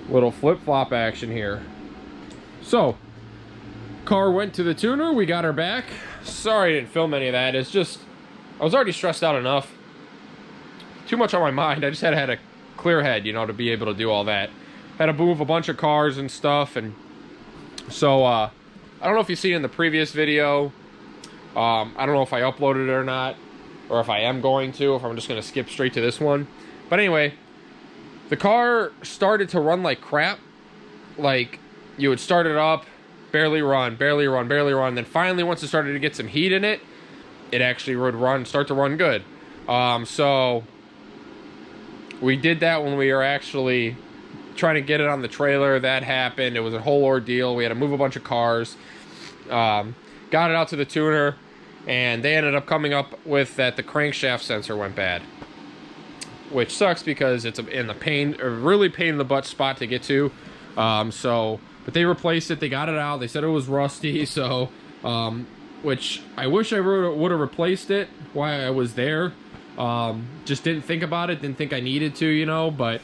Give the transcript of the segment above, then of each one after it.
Little flip-flop action here. So, car went to the tuner, we got her back. Sorry I didn't film any of that. It's just, I was already stressed out enough. Too much on my mind. I just had a clear head, you know, to be able to do all that. Had to move a bunch of cars and stuff, and so, I don't know if you see it in the previous video. I don't know if I uploaded it or not, or if I am going to, if I'm just going to skip straight to this one. But anyway, the car started to run like crap. Like, you would start it up, barely run, barely run, barely run. Then finally, once it started to get some heat in it, it actually would start to run good. So we did that when we were actually trying to get it on the trailer. That happened. It was a whole ordeal. We had to move a bunch of cars. Got it out to the tuner, and they ended up coming up with that the crankshaft sensor went bad, which sucks because it's a really pain in the butt spot to get to. But they replaced it. They got it out. They said it was rusty. So, which I wish I would have replaced it while I was there. Just didn't think about it. Didn't think I needed to, you know. But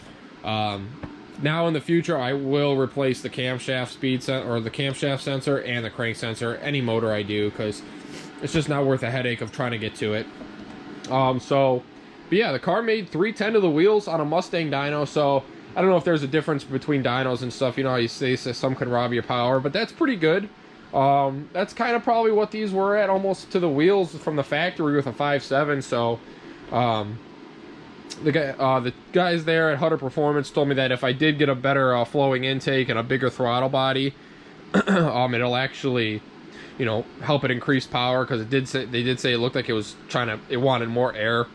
now in the future, I will replace the camshaft the camshaft sensor and the crank sensor, any motor I do, because it's just not worth the headache of trying to get to it. But yeah, the car made 310 to the wheels on a Mustang dyno, so I don't know if there's a difference between dynos and stuff. You know how you say some can rob your power, but that's pretty good. That's kind of probably what these were at, almost to the wheels from the factory with a 5.7. So the guys there at Hutter Performance told me that if I did get a better flowing intake and a bigger throttle body, it'll actually, you know, help it increase power, because they did say it looked like it wanted more air.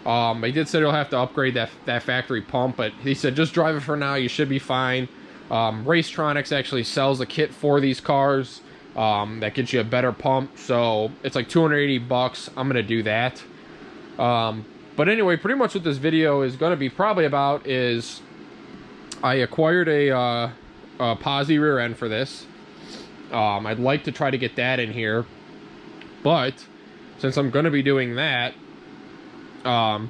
He did say he'll have to upgrade that factory pump, but he said just drive it for now, you should be fine. Racetronics actually sells a kit for these cars that gets you a better pump, so it's like $280. I'm gonna do that. But anyway, pretty much what this video is going to be probably about is I acquired a posi rear end for this. I'd like to try to get that in here, but since I'm going to be doing that, I'd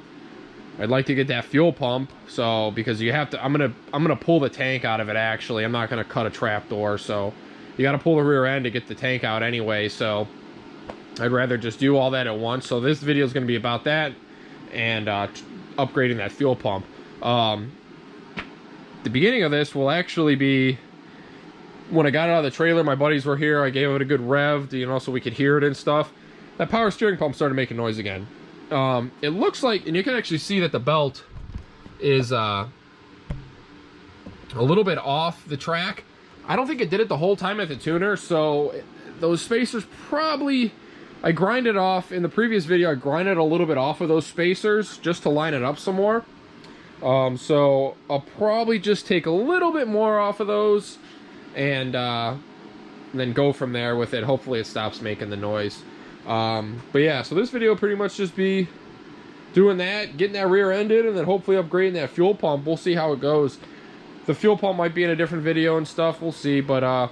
like to get that fuel pump. So because you have to, I'm gonna pull the tank out of it. Actually, I'm not gonna cut a trap door, so you got to pull the rear end to get the tank out anyway. So I'd rather just do all that at once. So this video is going to be about that and upgrading that fuel pump. The beginning of this will actually be when I got it out of the trailer. My buddies were here. I gave it a good rev, you know, so we could hear it and stuff. That power steering pump started making noise again. It looks like, and you can actually see that the belt is a little bit off the track. I don't think it did it the whole time at the tuner, so those spacers probably, I grinded off, in the previous video I grinded a little bit off of those spacers just to line it up some more. So I'll probably just take a little bit more off of those and then go from there with it. Hopefully it stops making the noise. But yeah, so this video will pretty much just be doing that, getting that rear end in, and then hopefully upgrading that fuel pump. We'll see how it goes. The fuel pump might be in a different video and stuff, we'll see, but I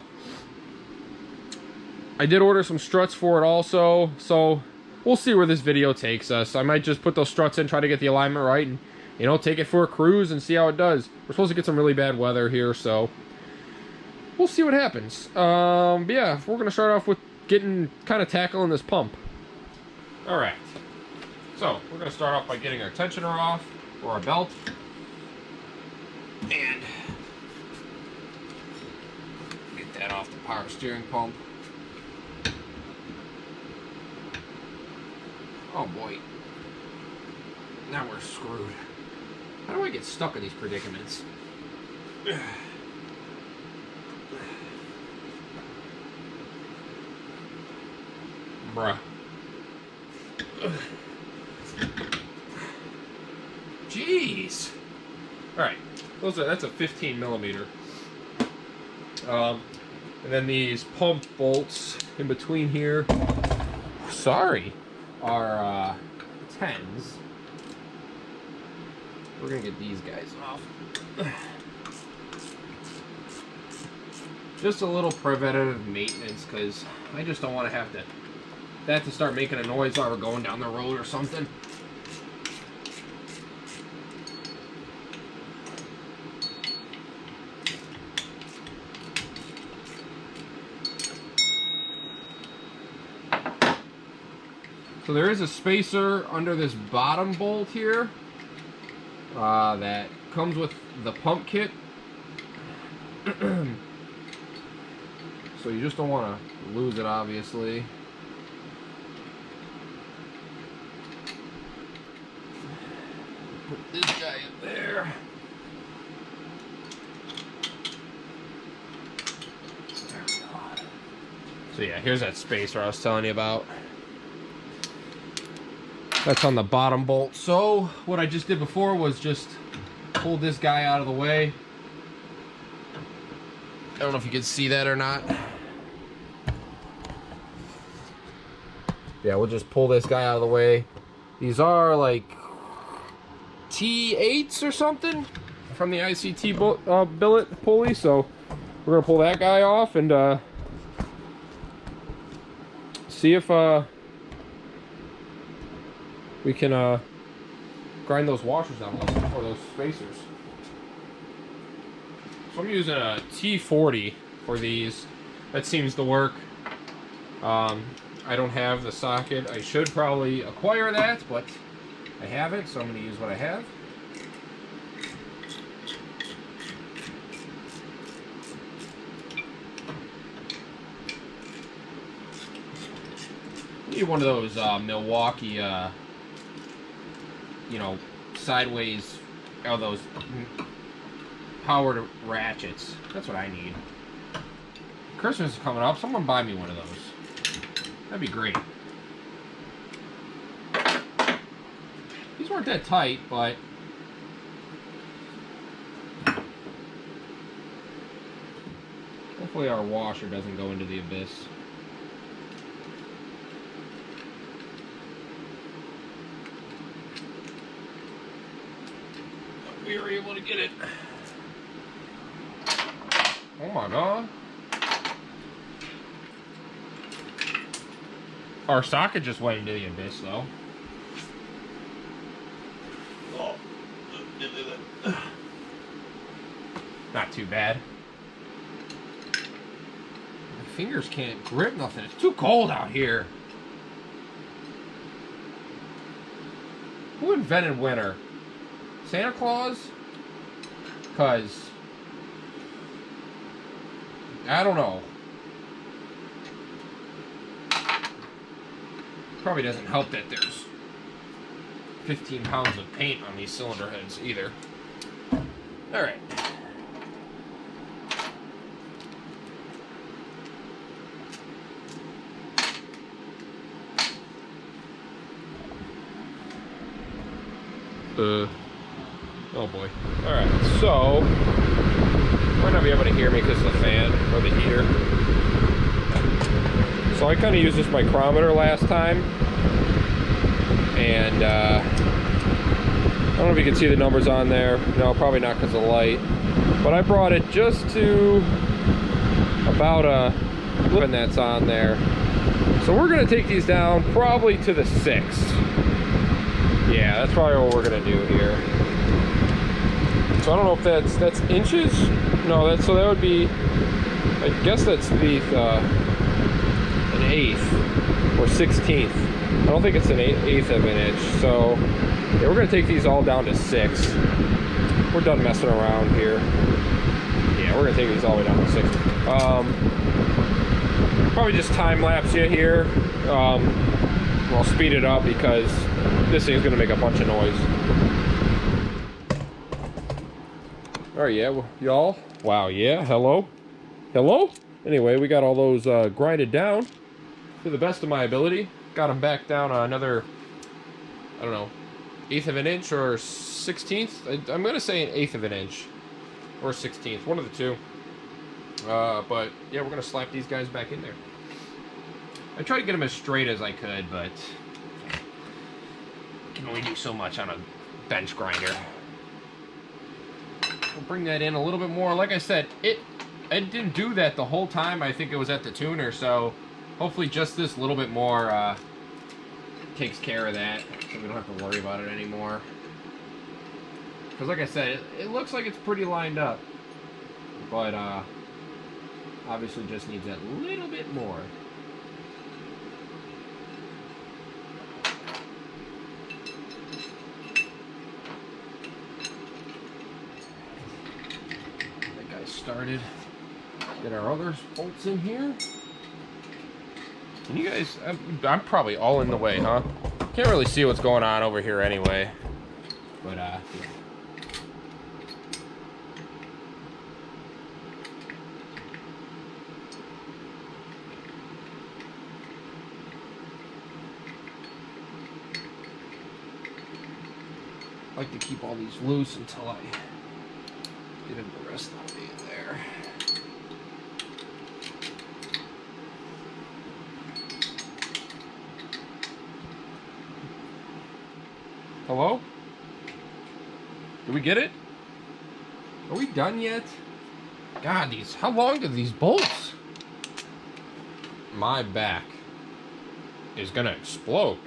did order some struts for it also, so we'll see where this video takes us. I might just put those struts in, try to get the alignment right, and, you know, take it for a cruise and see how it does. We're supposed to get some really bad weather here, so we'll see what happens. But yeah, we're gonna start off with tackling this pump. Alright, so we're going to start off by getting our tensioner off, or our belt, and get that off the power steering pump. Oh boy, now we're screwed. How do I get stuck in these predicaments? Bruh. Jeez. Alright, that's a 15 millimeter. And then these pump bolts in between here, sorry, are 10s. We're gonna get these guys off. Just a little preventative maintenance, because I just don't want to have to start making a noise while we're going down the road or something. So there is a spacer under this bottom bolt here that comes with the pump kit. So you just don't want to lose it, obviously. Put this guy in there. There we go. So yeah, here's that spacer I was telling you about. That's on the bottom bolt. So what I just did before was just pull this guy out of the way. I don't know if you can see that or not. Yeah, we'll just pull this guy out of the way. These are like T8s or something from the ICT billet pulley. So we're gonna pull that guy off and see if we can grind those washers down or those spacers. So I'm using a T40 for these. That seems to work. I don't have the socket. I should probably acquire that, but I haven't, so I'm going to use what I have. Need one of those Milwaukee, you know, sideways, those powered ratchets. That's what I need. Christmas is coming up. Someone buy me one of those. That'd be great. These weren't that tight, but hopefully our washer doesn't go into the abyss. We were able to get it. Oh my god. Our socket just went into the abyss though. Oh. Not too bad. My fingers can't grip nothing. It's too cold out here. Who invented winter? Santa Claus? Cause I don't know. Probably doesn't help that there's 15 pounds of paint on these cylinder heads either. Alright. Oh boy. Alright, so might not be able to hear me because of the fan or the heater. So I kind of used this micrometer last time, and I don't know if you can see the numbers on there. No, probably not because of the light. But I brought it just to about a and that's on there. So we're gonna take these down probably to the 6th. Yeah, that's probably what we're gonna do here. So I don't know if that's inches. No, so that would be. I guess that's the an 1/8 or 16th. I don't think it's an 1/8 of an inch. So yeah, we're gonna take these all down to 6. We're done messing around here. Yeah, we're gonna take these all the way down to 6. Probably just time lapse you here. I'll speed it up because this thing's gonna make a bunch of noise. All right, yeah, well, y'all. Wow, yeah, hello. Hello? Anyway, we got all those grinded down to the best of my ability. Got them back down another, I don't know, 1/8 of an inch or 16th. I'm going to say an 1/8 of an inch or 16th, one of the two. But yeah, we're going to slap these guys back in there. I tried to get them as straight as I could, but I can only do so much on a bench grinder. We'll bring that in a little bit more. Like I said, it didn't do that the whole time. I think it was at the tuner, so hopefully just this little bit more takes care of that, so we don't have to worry about it anymore. Because like I said, it looks like it's pretty lined up, but obviously just needs that little bit more. started. Get our other bolts in here. Can you guys, I'm probably all in the way, huh? Can't really see what's going on over here anyway. But, I like to keep all these loose until I get into the rest of the way in there. Hello? Did we get it? Are we done yet? God, how long do these bolts? My back is gonna explode.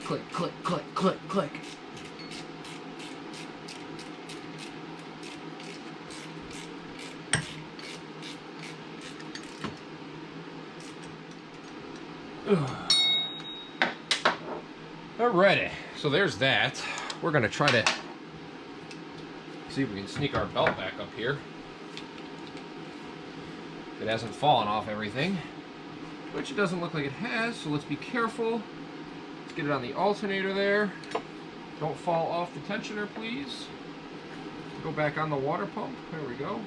Click, click, click, click, click. Alrighty, so there's that. We're gonna try to see if we can sneak our belt back up here. It hasn't fallen off everything, which it doesn't look like it has, so let's be careful. Let's get it on the alternator there. Don't fall off the tensioner, please. Go back on the water pump. There we go.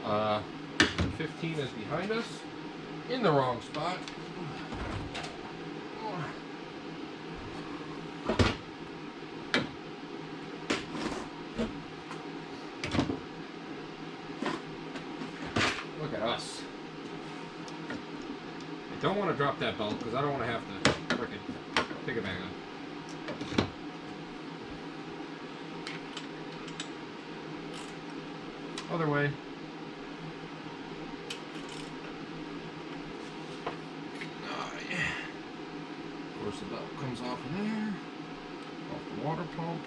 Uh, 15 is behind us. In the wrong spot. Look at us. I don't want to drop that belt because I don't want to have to frickin' pick it back up. Other way. Of course, the belt comes off of there, off the water pump.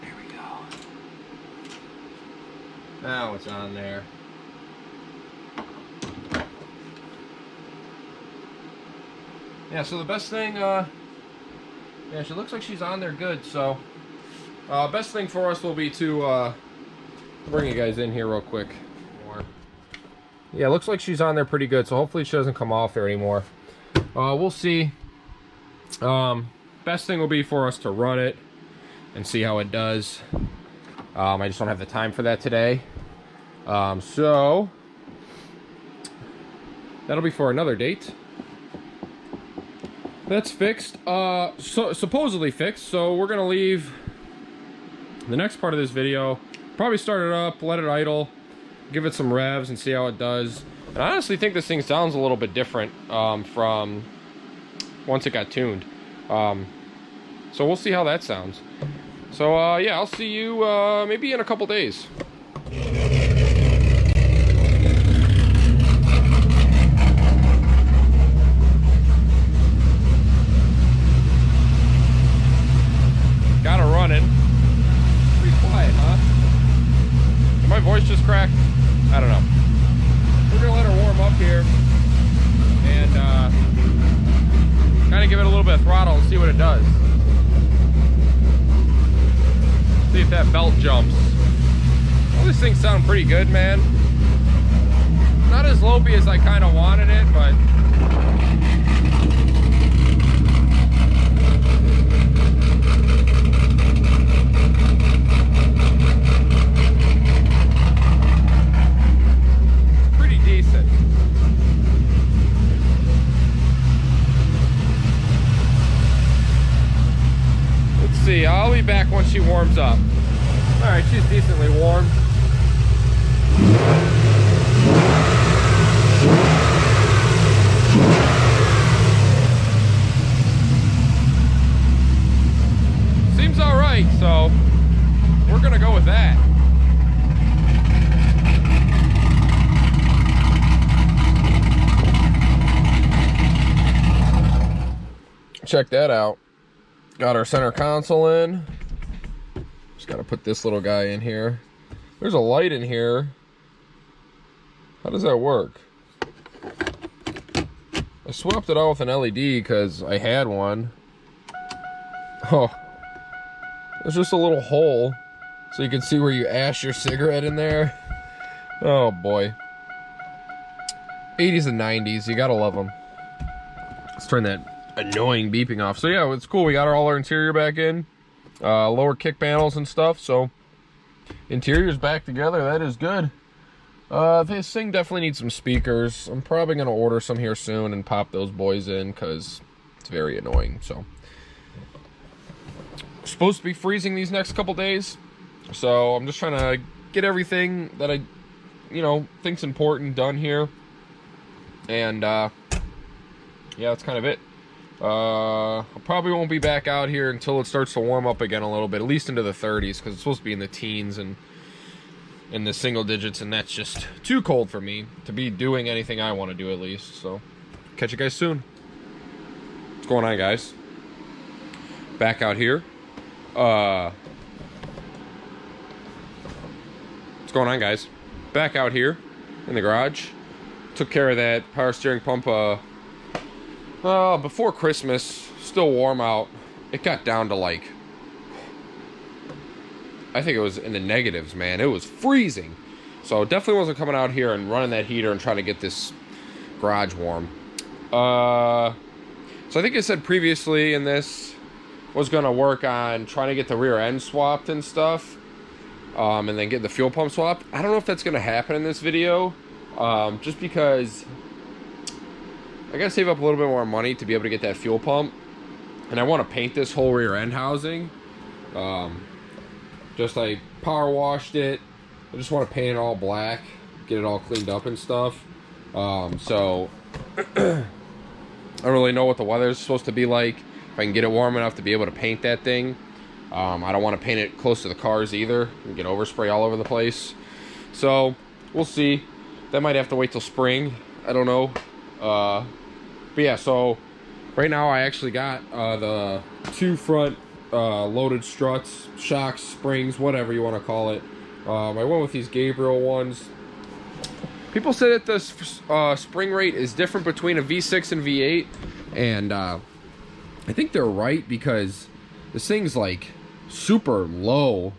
There we go. Now it's on there. Yeah, so the best thing, yeah, she looks like she's on there good, so best thing for us will be to bring you guys in here real quick. Yeah, looks like she's on there pretty good, so hopefully she doesn't come off there anymore. We'll see. Best thing will be for us to run it and see how it does. I just don't have the time for that today. So that'll be for another date. That's fixed. Supposedly fixed, so we're gonna leave the next part of this video. Probably start it up, let it idle, give it some revs and see how it does. And I honestly think this thing sounds a little bit different from once it got tuned. So we'll see how that sounds. So yeah, I'll see you maybe in a couple days. Got her running. Pretty quiet, huh? Did my voice just crack? I don't know. We're gonna let her warm up here and kind of give it a little bit of throttle and see what it does. See if that belt jumps. Well, these things sound pretty good, man. Not as lopey as I kind of wanted it, but I'll be back once she warms up. All right, she's decently warm. Seems all right, so we're gonna go with that. Check that out. Got our center console in. Just got to put this little guy in here. There's a light in here. How does that work? I swapped it out with an LED because I had one. Oh, there's just a little hole so you can see where you ash your cigarette in there. Oh boy. 80s and 90s, you gotta love them. Let's turn that annoying beeping off. So yeah, it's cool. We got all our interior back in. Lower kick panels and stuff, so interior's back together. That is good. This thing definitely needs some speakers. I'm probably going to order some here soon and pop those boys in because it's very annoying. So, we're supposed to be freezing these next couple days, so I'm just trying to get everything that I, think's important done here. And yeah, that's kind of it. I probably won't be back out here until it starts to warm up again a little bit, at least into the 30s, because it's supposed to be in the teens and in the single digits, and that's just too cold for me to be doing anything I want to do, at least. So, catch you guys soon. What's going on, guys? Back out here. What's going on, guys? Back out here in the garage. Took care of that power steering pump before Christmas. Still warm out. It got down to like, I think it was in the negatives, man. It was freezing. So definitely wasn't coming out here and running that heater and trying to get this garage warm. So I think I said previously in this was going to work on trying to get the rear end swapped and stuff. And then get the fuel pump swapped. I don't know if that's going to happen in this video. Just because I gotta save up a little bit more money to be able to get that fuel pump, and I want to paint this whole rear end housing. Just like power washed it. I just want to paint it all black, get it all cleaned up and stuff. So I don't really know what the weather is supposed to be like. If I can get it warm enough to be able to paint that thing. I don't want to paint it close to the cars either and get overspray all over the place. So we'll see. That might have to wait till spring. I don't know. But yeah, so right now I actually got the two front loaded struts, shocks, springs, whatever you want to call it. I went with these Gabriel ones. People say that the spring rate is different between a V6 and V8, and I think they're right because this thing's like super low.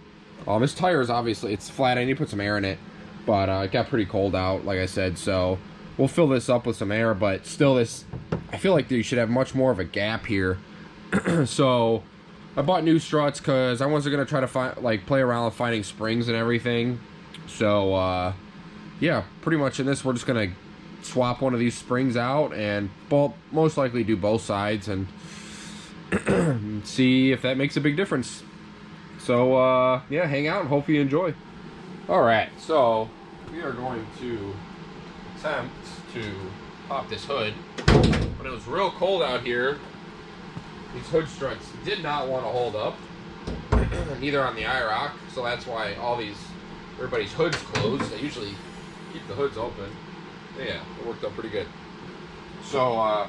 This tire is obviously, it's flat. I need to put some air in it, but it got pretty cold out, like I said, so we'll fill this up with some air, but still this, I feel like you should have much more of a gap here. So I bought new struts because I wasn't going to try to find, play around with finding springs and everything. So, yeah, pretty much in this, we're just going to swap one of these springs out and most likely do both sides and see if that makes a big difference. So, yeah, hang out and hope you enjoy. Alright, so we are going to attempt to pop this hood. When it was real cold out here, these hood struts did not want to hold up, neither on the IROC, so that's why everybody's hoods closed. They usually keep the hoods open. Yeah, it worked out pretty good. So,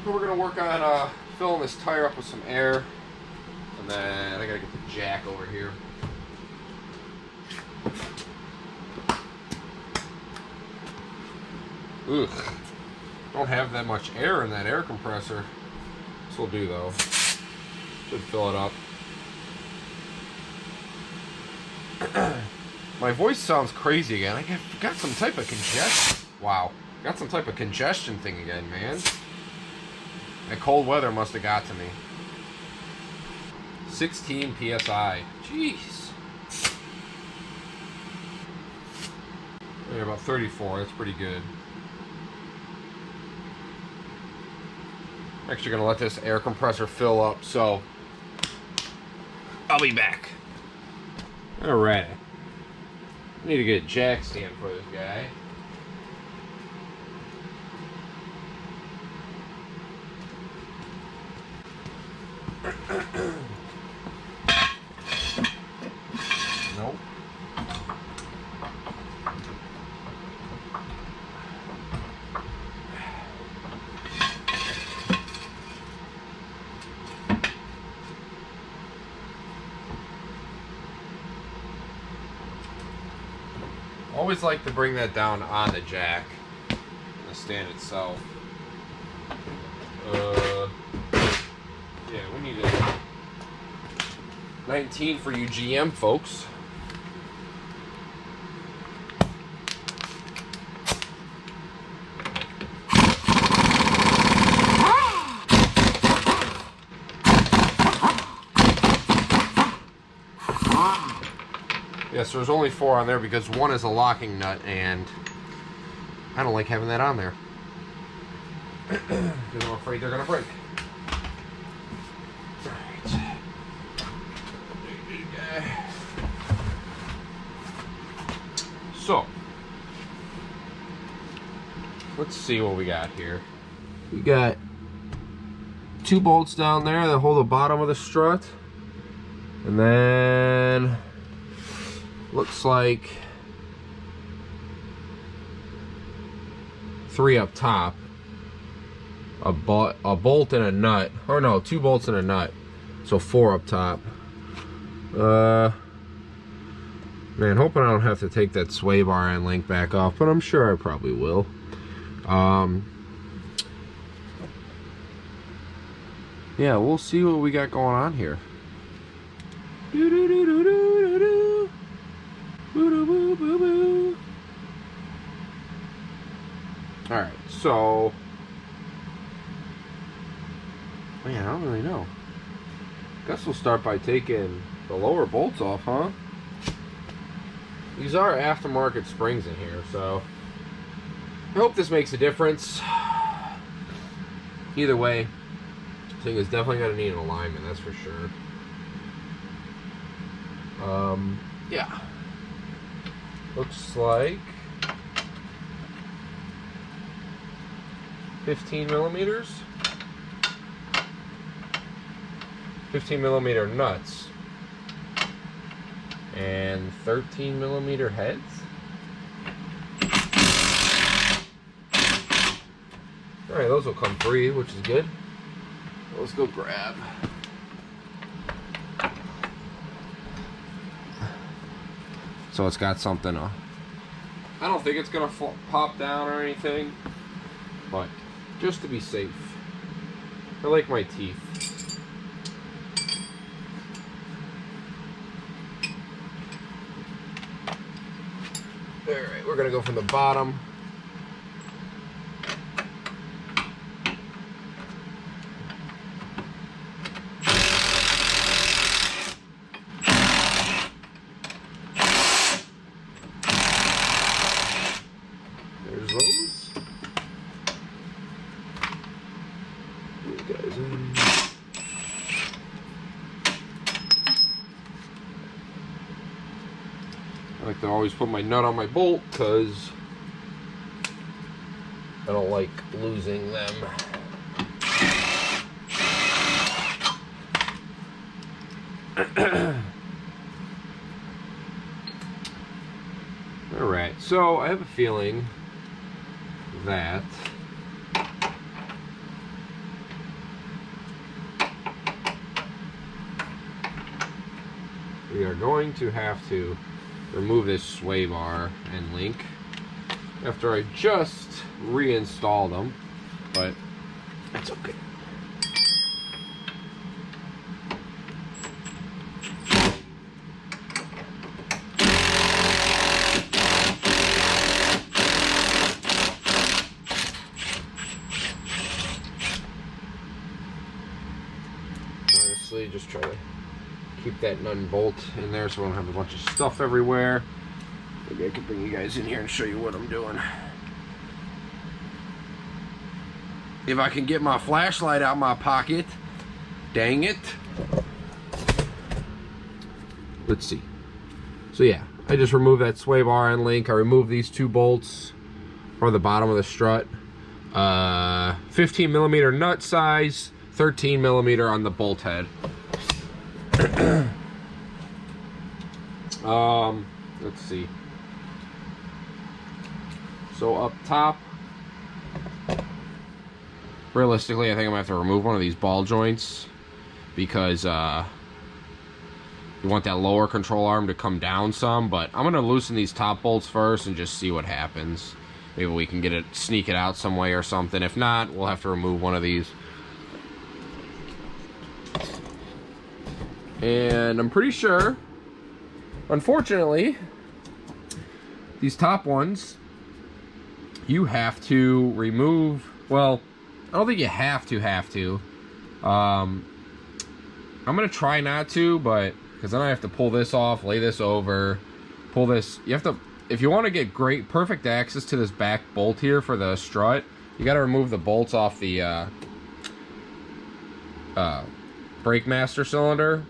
we're going to work on filling this tire up with some air, and then I got to get the jack over here. Ugh, don't have that much air in that air compressor. This will do though. Should fill it up. My voice sounds crazy again. I got some type of congestion. Wow, got some type of congestion thing again, man. That cold weather must have got to me. 16 PSI. Jeez. Yeah, about 34. That's pretty good. I'm actually going to let this air compressor fill up, so I'll be back. Alright. I need to get a jack stand for this guy. Nope. always like to bring that down on the jack, the stand itself. Yeah, we need a 19 for you GM folks. Yes, there's only 4 on there because one is a locking nut, and I don't like having that on there because I'm afraid they're gonna break. Alright. So, let's see what we got here. We got 2 bolts down there that hold the bottom of the strut, and then looks like 3 up top. A bolt and a nut. Or no, 2 bolts and a nut. So 4 up top. Man, hoping I don't have to take that sway bar and link back off, but I'm sure I probably will. Yeah, we'll see what we got going on here. Alright, so man, I don't really know. Guess we'll start by taking the lower bolts off, huh? These are aftermarket springs in here, so I hope this makes a difference. Either way, this thing is definitely going to need an alignment, that's for sure. Yeah. Looks like 15 millimeters. 15 millimeter nuts. And 13 millimeter heads. Alright, those will come free, which is good. Let's go grab. So it's got something. I don't think it's gonna pop down or anything, but just to be safe. I like my teeth. Alright, we're gonna go from the bottom. There's those. These guys in. I like to always put my nut on my bolt because I don't like losing them. Alright, so I have a feeling that we are going to have to remove this sway bar and link after I just reinstalled them, but that's okay. Honestly, just try to keep that nut and bolt in there so I don't have a bunch of stuff everywhere. Maybe I could bring you guys in here and show you what I'm doing. If I can get my flashlight out of my pocket. Dang it. Let's see. So yeah, I just removed that sway bar and link. I removed these 2 bolts from the bottom of the strut. 15 millimeter nut size, 13 millimeter on the bolt head. Let's see. So up top, realistically, I think I'm gonna have to remove one of these ball joints because You want that lower control arm to come down some, but I'm gonna loosen these top bolts first and just see what happens. Maybe we can get it, sneak it out some way or something. If not, we'll have to remove one of these. And I'm pretty sure, unfortunately, these top ones, you have to remove, well, I don't think you have to. I'm gonna try not to, but, because then I have to pull this off, lay this over, pull this, you have to, if you want to get perfect access to this back bolt here for the strut, you got to remove the bolts off the brake master cylinder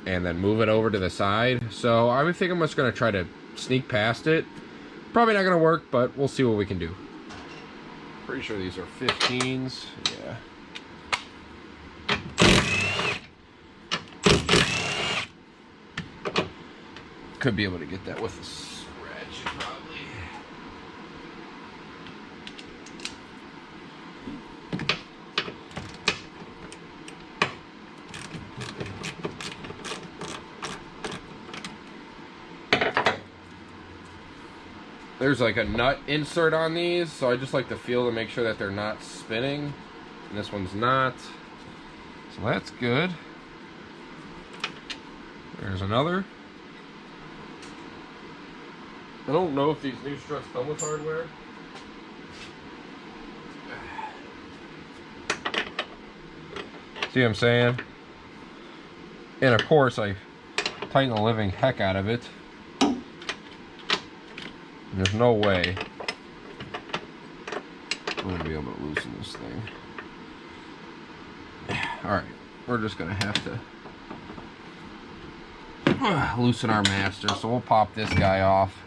and then move it over to the side. So I think I'm just going to try to sneak past it. Probably not going to work, but we'll see what we can do. Pretty sure these are 15s. Yeah. Could be able to get that with a ratchet, probably. There's like a nut insert on these, so I just like to feel to make sure that they're not spinning. And this one's not. So that's good. There's another. I don't know if these new struts come with hardware. See what I'm saying? And of course I tighten the living heck out of it. There's no way I'm going to be able to loosen this thing. Alright, we're just going to have to loosen our master. So we'll pop this guy off.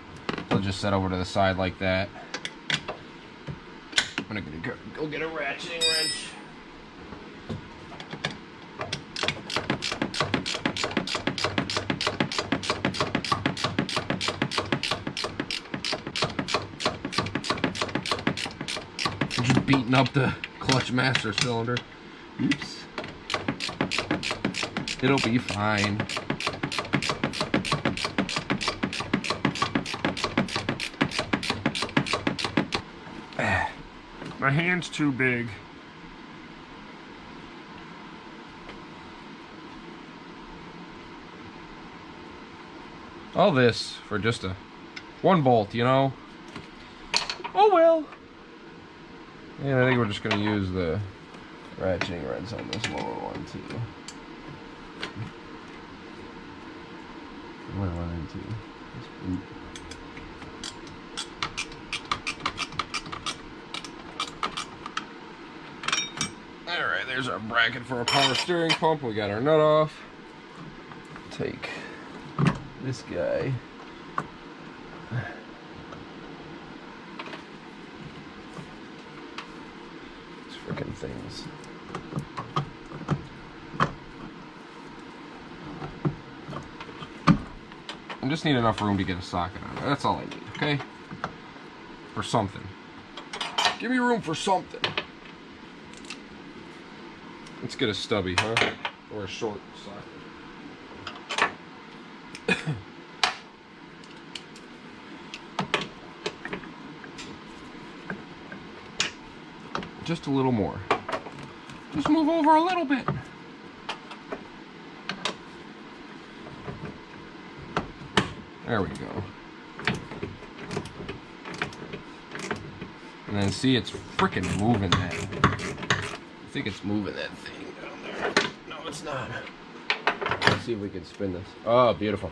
We'll just set over to the side like that. I'm going to go get a ratcheting wrench. Beating up the clutch master cylinder. Oops. It'll be fine. My hand's too big. All this for just one bolt, you know? Oh well. And I think we're just going to use the ratcheting wrench on this lower one too. What do I run into? This boot. Alright, there's our bracket for our power steering pump. We got our nut off. Take this guy. Freaking things. I just need enough room to get a socket on it. That's all I need, okay? For something. Give me room for something. Let's get a stubby, huh? Or a short socket. Just a little more. Just move over a little bit. There we go. And then see, it's freaking moving that. I think it's moving that thing down there. No, it's not. Let's see if we can spin this. Oh, beautiful.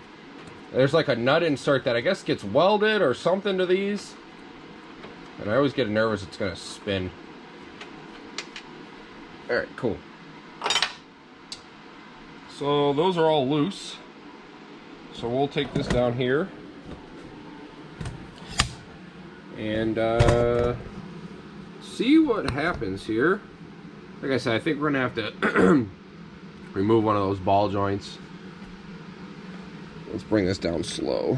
There's like a nut insert that I guess gets welded or something to these. And I always get nervous it's gonna spin. Alright, cool. So those are all loose. So we'll take this down here. And see what happens here. Like I said, I think we're going to have to remove one of those ball joints. Let's bring this down slow.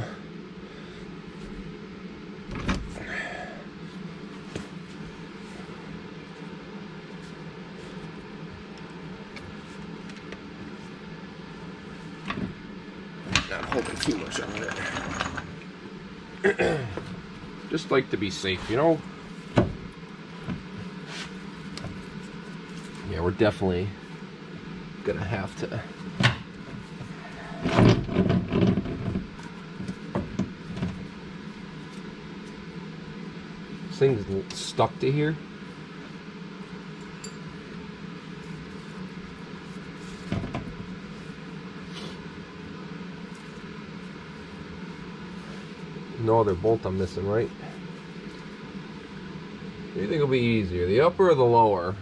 Not holding too much on it. Just like to be safe, you know? Yeah, we're definitely gonna have to. This thing's stuck to here. No other bolt I'm missing, right? What do you think will be easier, the upper or the lower?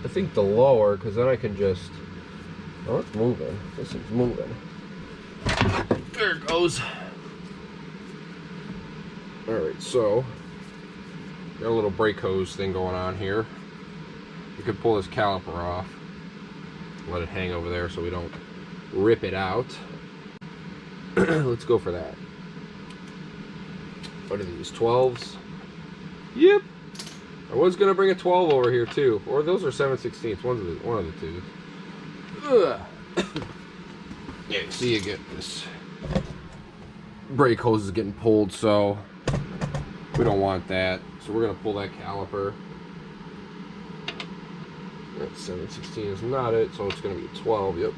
I think the lower, because then I can just... Oh, it's moving. This thing's moving. There it goes. Alright, so... got a little brake hose thing going on here. You could pull this caliper off. Let it hang over there so we don't rip it out. Let's go for that. What are these, 12s? Yep. I was gonna bring a 12 over here too, or those are 7/16. One of the two. Ugh. Yeah, you see, you get this brake hose is getting pulled, so we don't want that. So we're gonna pull that caliper. That 7/16 is not it, so it's gonna be a 12. Yep.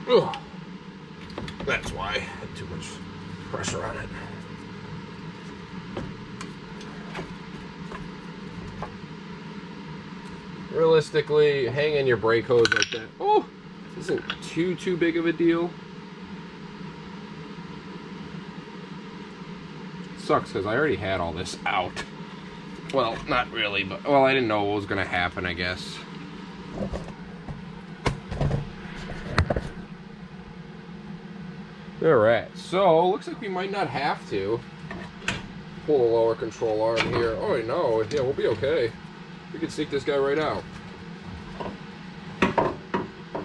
Ugh. That's why I had too much pressure on it. Realistically, hanging your brake hose like that, oh, isn't too big of a deal. Sucks because I already had all this out. Well, not really, but well, I didn't know what was gonna happen, I guess. Alright, so looks like we might not have to pull the lower control arm here. Oh no, yeah, we'll be okay. We can sneak this guy right out.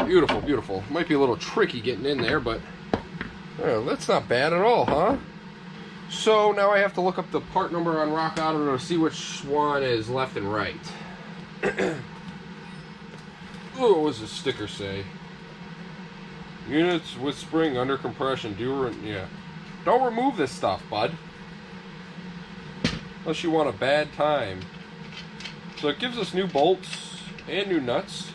Beautiful, beautiful. Might be a little tricky getting in there, but that's not bad at all, huh? So now I have to look up the part number on Rock Auto to see which one is left and right. Oh, what does the sticker say? Units with spring under compression. Don't remove this stuff, bud. Unless you want a bad time. So it gives us new bolts and new nuts,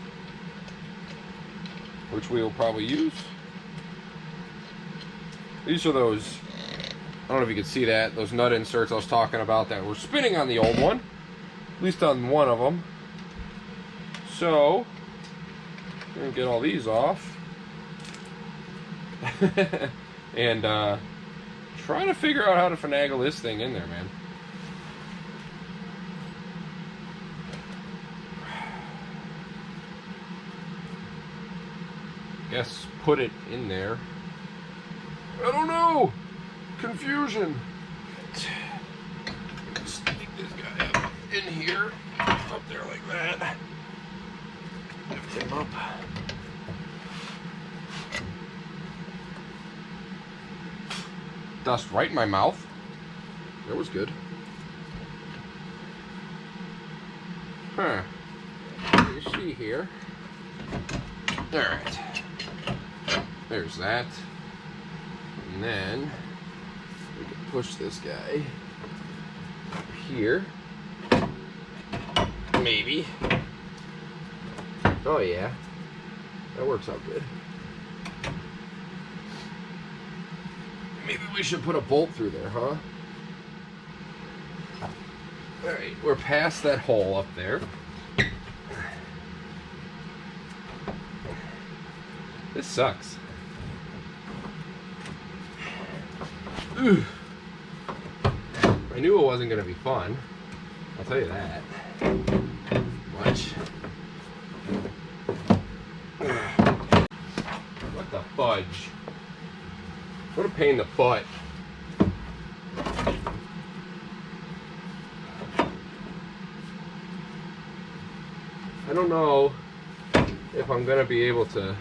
which we will probably use. These are those, I don't know if you can see that, those nut inserts I was talking about that were spinning on the old one. At least on one of them. So, we're going to get all these off. And try to figure out how to finagle this thing in there, man. Guess put it in there. I don't know. Confusion. Stick this guy up in here, up there like that. Lift him up. Dust right in my mouth. That was good. Huh. What do you see here? Alright. There's that. And then we can push this guy up here. Maybe. Oh yeah. That works out good. Maybe we should put a bolt through there, huh? Alright, we're past that hole up there. This sucks. Ugh. I knew it wasn't going to be fun. I'll tell you that. Much. What the fudge? What a pain in the butt. I don't know if I'm going to be able to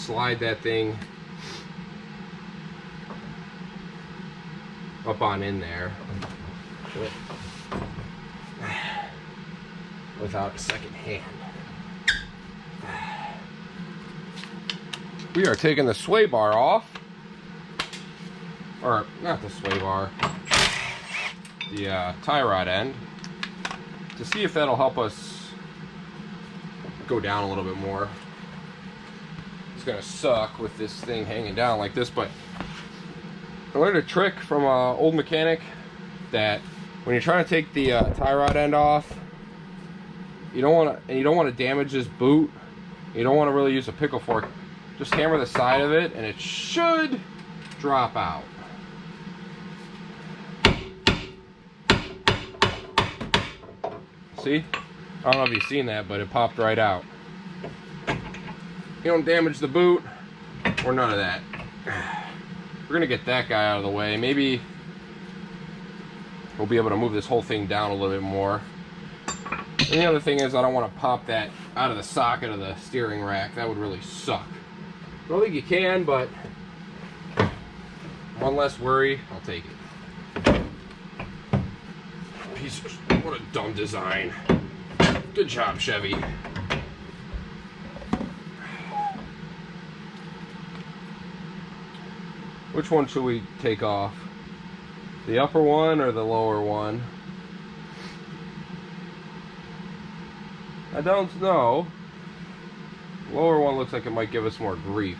slide that thing up on in there without a second hand. We are taking the sway bar off, or not the sway bar, the tie rod end, to see if that'll help us go down a little bit more. It's gonna suck with this thing hanging down like this, but I learned a trick from an old mechanic that when you're trying to take the tie rod end off, you don't want to damage this boot. You don't want to really use a pickle fork. Just hammer the side of it, and it should drop out. See? I don't know if you've seen that, but it popped right out. You don't damage the boot, or none of that. We're gonna get that guy out of the way. Maybe we'll be able to move this whole thing down a little bit more. And the other thing is, I don't want to pop that out of the socket of the steering rack. That would really suck. I don't think you can, but one less worry, I'll take it. What a dumb design. Good job, Chevy. Which one should we take off? The upper one or the lower one? I don't know. Lower one looks like it might give us more grief.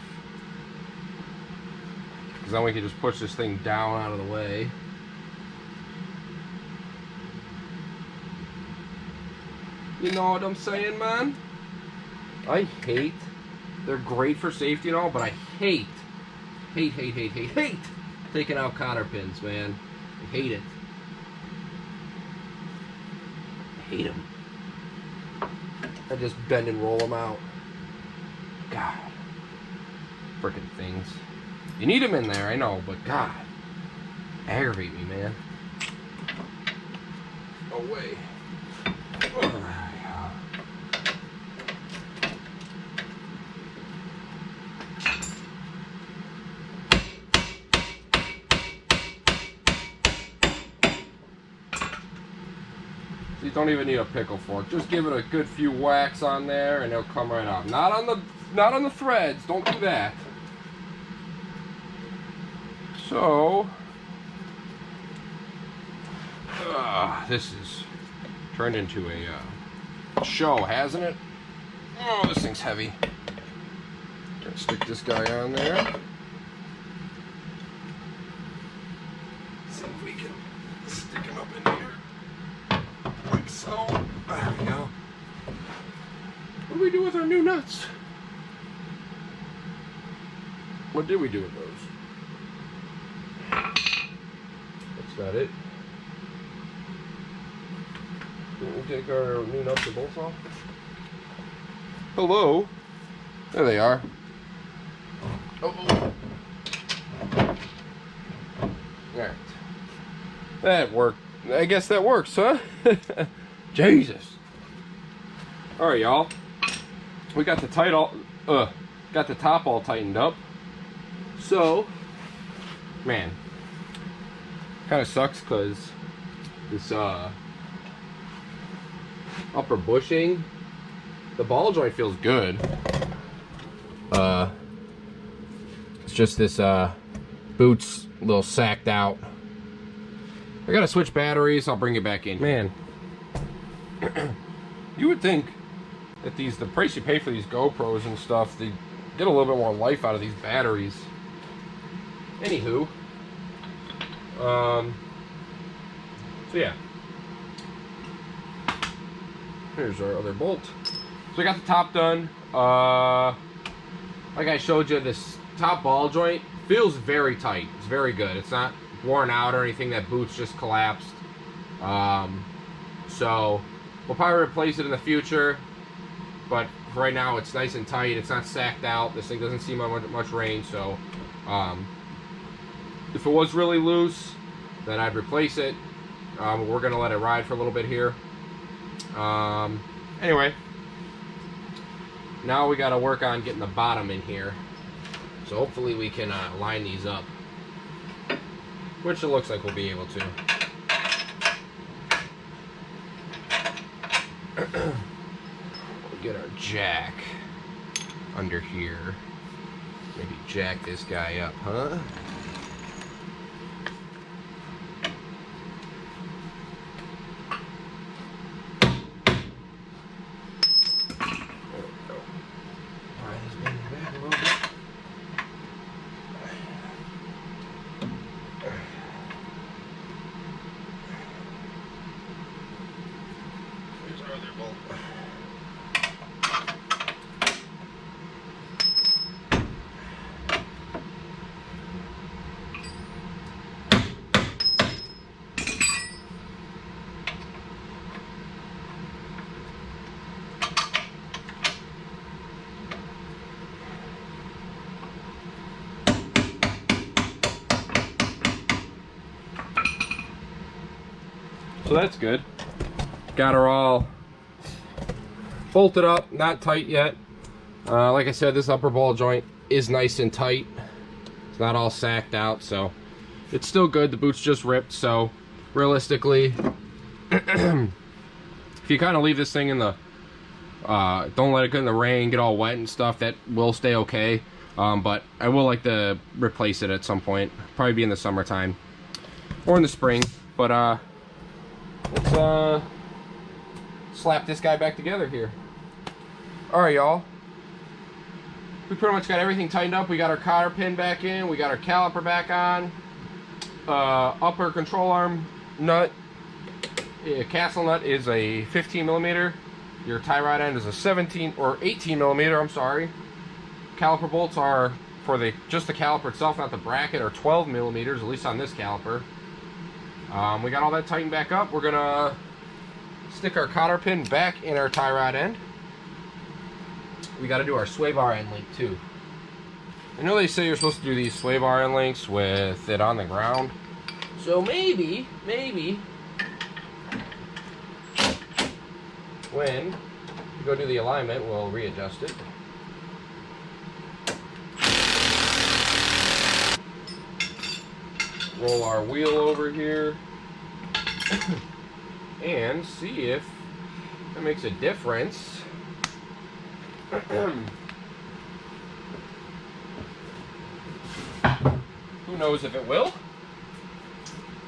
Because then we can just push this thing down out of the way. You know what I'm saying, man? I hate, they're great for safety and all, but I hate taking out cotter pins, man. I hate it. I hate them. I just bend and roll them out. God. Frickin' things. You need them in there, I know, but God. Aggravate me, man. Away. You don't even need a pickle fork. Just give it a good few whacks on there and it'll come right out. Not on the threads. Don't do that. So this is turned into a show, hasn't it? Oh, this thing's heavy. Gonna stick this guy on there. See if we can stick him up in here. Like so. There we go. What do we do with our new nuts? What did we do with those? That's not it. Didn't we take our new nuts and bolts off? Hello. There they are. Oh. Alright. That worked. I guess that works, huh? Jesus. Alright, y'all. We got the got the top all tightened up. So, man, kind of sucks because this upper bushing, the ball joint feels good. It's just this boot's a little sacked out. I gotta switch batteries. I'll bring it back in. Man, you would think that the price you pay for these GoPros and stuff, they get a little bit more life out of these batteries. Anywho, so yeah, here's our other bolt. So we got the top done. Like I showed you, this top ball joint feels very tight. It's very good. It's not worn out or anything. That boot's just collapsed. So we'll probably replace it in the future, but for right now it's nice and tight. It's not sacked out. This thing doesn't see much rain, so if it was really loose, then I'd replace it. We're gonna let it ride for a little bit here. Anyway, now we gotta work on getting the bottom in here. So hopefully we can line these up, which it looks like we'll be able to. We'll get our jack under here. Maybe jack this guy up, huh? So that's good. Got her all bolted up, not tight yet. Like I said, this upper ball joint is nice and tight. It's not all sacked out, so it's still good. The boot's just ripped, so realistically, if you kind of leave this thing in the, don't let it get in the rain, get all wet and stuff, that will stay okay. But I will like to replace it at some point. Probably be in the summertime or in the spring. But let's slap this guy back together here. Alright, y'all. We pretty much got everything tightened up. We got our cotter pin back in. We got our caliper back on. Upper control arm nut. Castle nut is a 15 millimeter. Your tie rod end is a 17 or 18 millimeter. I'm sorry. Caliper bolts are for just the caliper itself, not the bracket, are 12 millimeters, at least on this caliper. We got all that tightened back up. We're gonna stick our cotter pin back in our tie rod end. We got to do our sway bar end link too. I know they say you're supposed to do these sway bar end links with it on the ground. So maybe when we go do the alignment, we'll readjust it. Roll our wheel over here and see if it makes a difference. Who knows if it will?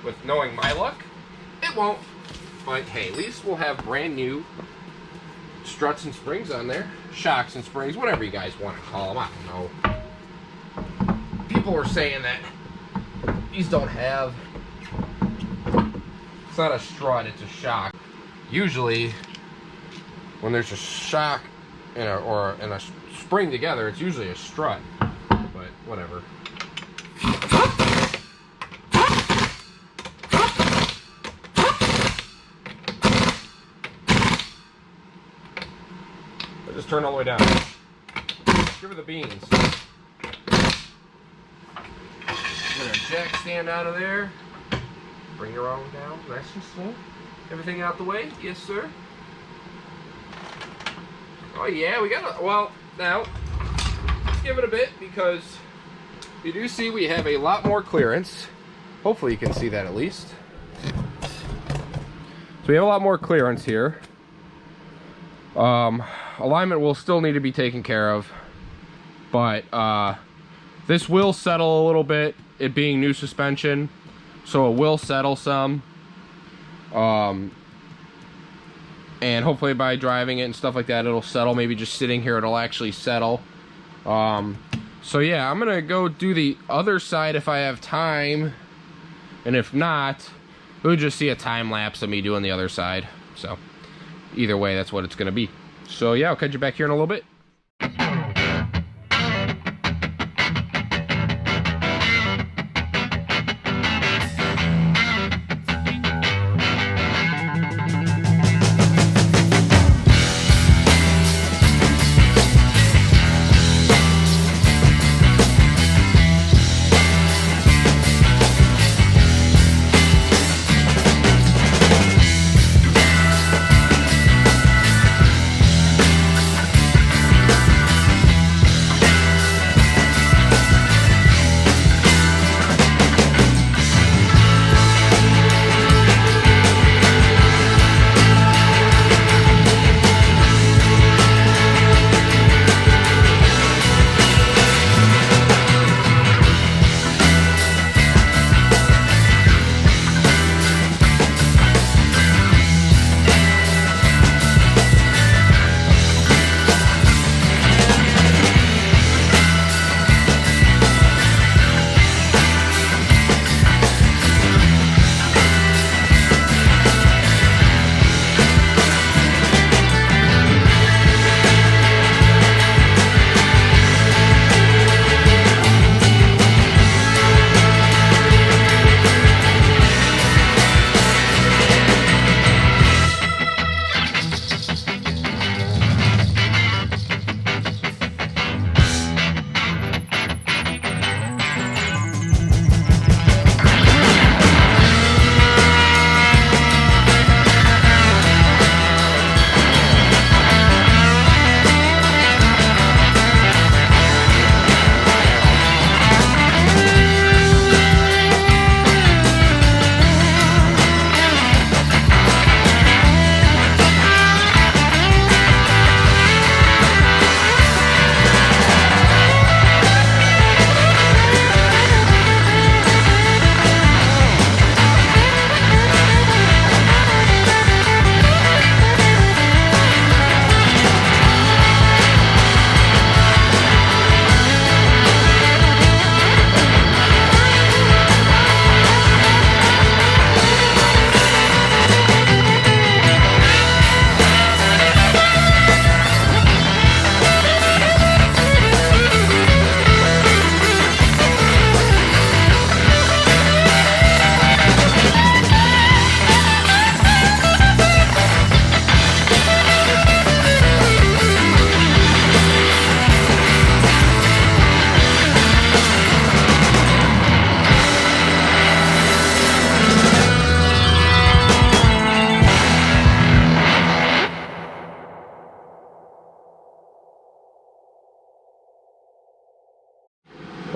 With knowing my luck, it won't. But hey, at least we'll have brand new struts and springs on there. Shocks and springs, whatever you guys want to call them. I don't know. People were saying that these don't have, it's not a strut, it's a shock. Usually when there's a shock and a spring together, it's usually a strut, but whatever. I'll just turn all the way down. Give her the beans. Get our jack stand out of there. Bring your arm down, nice and slow. Everything out the way, yes sir. Oh yeah, we got a, well, now, let's give it a bit because you do see we have a lot more clearance. Hopefully you can see that at least. So we have a lot more clearance here. Alignment will still need to be taken care of, but this will settle a little bit, it being new suspension, so it will settle some. And hopefully by driving it and stuff like that, it'll settle. Maybe just sitting here, it'll actually settle. So yeah, I'm gonna go do the other side if I have time, and if not, we'll just see a time lapse of me doing the other side. So either way, that's what it's gonna be. So yeah, I'll catch you back here in a little bit.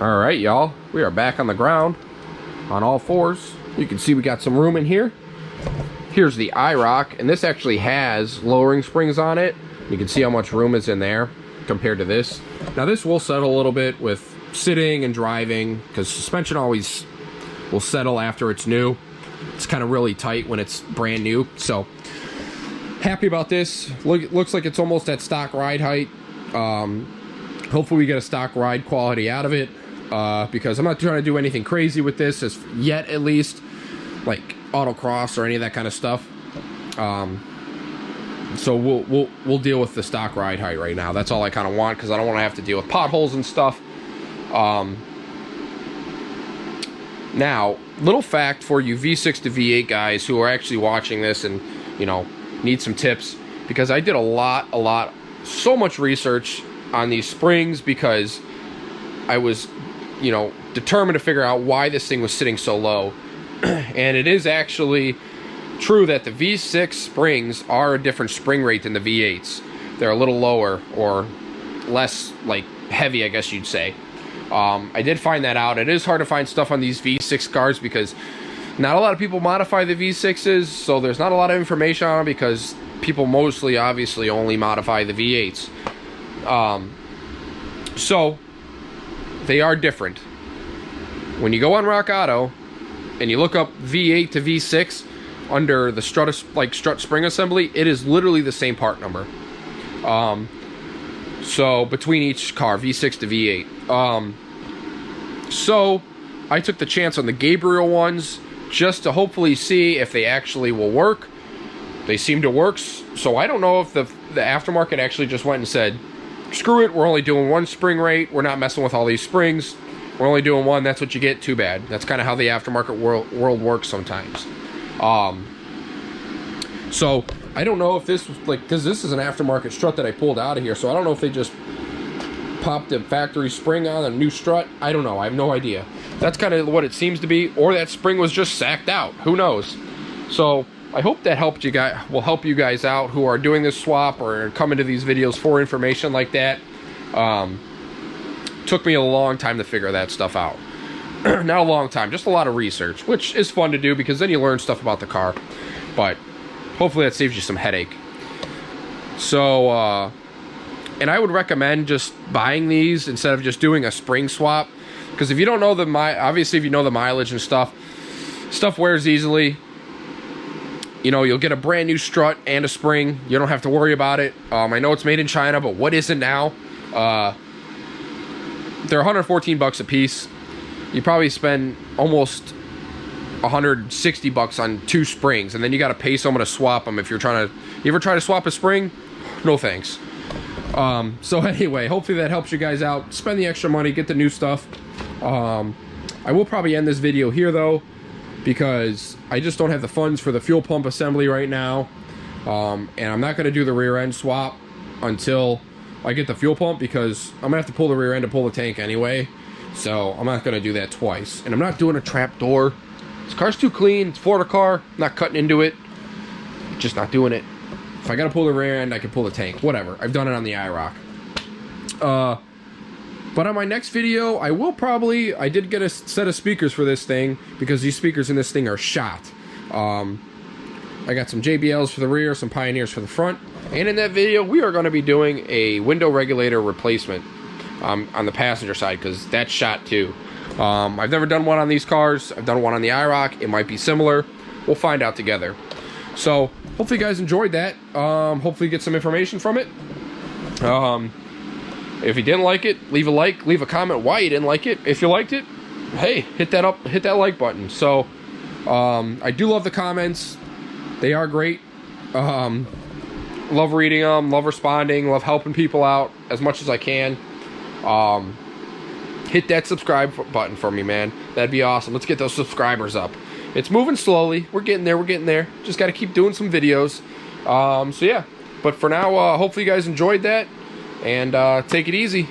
All right, y'all, we are back on the ground on all fours. You can see we got some room in here. Here's the IROC, and this actually has lowering springs on it. You can see how much room is in there compared to this. Now this will settle a little bit with sitting and driving, because suspension always will settle after it's new. It's kind of really tight when it's brand new. So happy about this. Looks like it's almost at stock ride height. Hopefully we get a stock ride quality out of it, because I'm not trying to do anything crazy with this as yet, at least, like autocross or any of that kind of stuff. So we'll deal with the stock ride height right now. That's all I kind of want, because I don't want to have to deal with potholes and stuff. Now, little fact for you V6 to V8 guys who are actually watching this and, you know, need some tips, because I did so much research on these springs, because I was, you know, determined to figure out why this thing was sitting so low. And it is actually true that the V6 springs are a different spring rate than the V8s. They're a little lower, or less, like, heavy, I guess you'd say. I did find that out. It is hard to find stuff on these V6 cars, because not a lot of people modify the V6s, so there's not a lot of information on them, because people mostly, obviously, only modify the V8s. So they are different. When you go on Rock Auto and you look up V8 to V6 under the strut spring assembly, it is literally the same part number. So between each car, V6 to V8. So I took the chance on the Gabriel ones just to hopefully see if they actually will work. They seem to work, so I don't know if the aftermarket actually just went and said, screw it, we're only doing one spring rate, we're not messing with all these springs, we're only doing one, that's what you get, too bad. That's kind of how the aftermarket world works sometimes. So I don't know if this was like, because this is an aftermarket strut that I pulled out of here, so I don't know if they just popped a factory spring on a new strut. I don't know, I have no idea. That's kind of what it seems to be, or that spring was just sacked out, who knows. So I hope that will help you guys out who are doing this swap or coming to these videos for information like that. Took me a long time to figure that stuff out. Not a long time, just a lot of research, which is fun to do, because then you learn stuff about the car. But hopefully that saves you some headache. So, and I would recommend just buying these instead of just doing a spring swap, because if you don't know obviously if you know the mileage and stuff wears easily. You know, you'll get a brand new strut and a spring. You don't have to worry about it. I know it's made in China, but what isn't now? They're 114 bucks a piece. You probably spend almost 160 bucks on 2 springs, and then you got to pay someone to swap them if you're trying to. You ever try to swap a spring? No thanks. So anyway, hopefully that helps you guys out. Spend the extra money, get the new stuff. I will probably end this video here though, because I just don't have the funds for the fuel pump assembly right now. And I'm not going to do the rear end swap until I get the fuel pump, because I'm going to have to pull the rear end to pull the tank anyway. So I'm not going to do that twice. And I'm not doing a trap door. This car's too clean. It's a Florida car. I'm not cutting into it. Just not doing it. If I got to pull the rear end, I can pull the tank. Whatever. I've done it on the IROC. But on my next video, I did get a set of speakers for this thing, because these speakers in this thing are shot. I got some JBLs for the rear, some Pioneers for the front. And in that video, we are going to be doing a window regulator replacement on the passenger side, because that's shot too. I've never done one on these cars. I've done one on the IROC. It might be similar. We'll find out together. So hopefully you guys enjoyed that. Hopefully you get some information from it. If you didn't like it, leave a like, leave a comment why you didn't like it. If you liked it, hey, hit that like button. So I do love the comments. They are great. Love reading them, love responding, love helping people out as much as I can. Hit that subscribe button for me, man. That'd be awesome. Let's get those subscribers up. It's moving slowly. We're getting there. Just got to keep doing some videos. So yeah, but for now, hopefully you guys enjoyed that, and take it easy.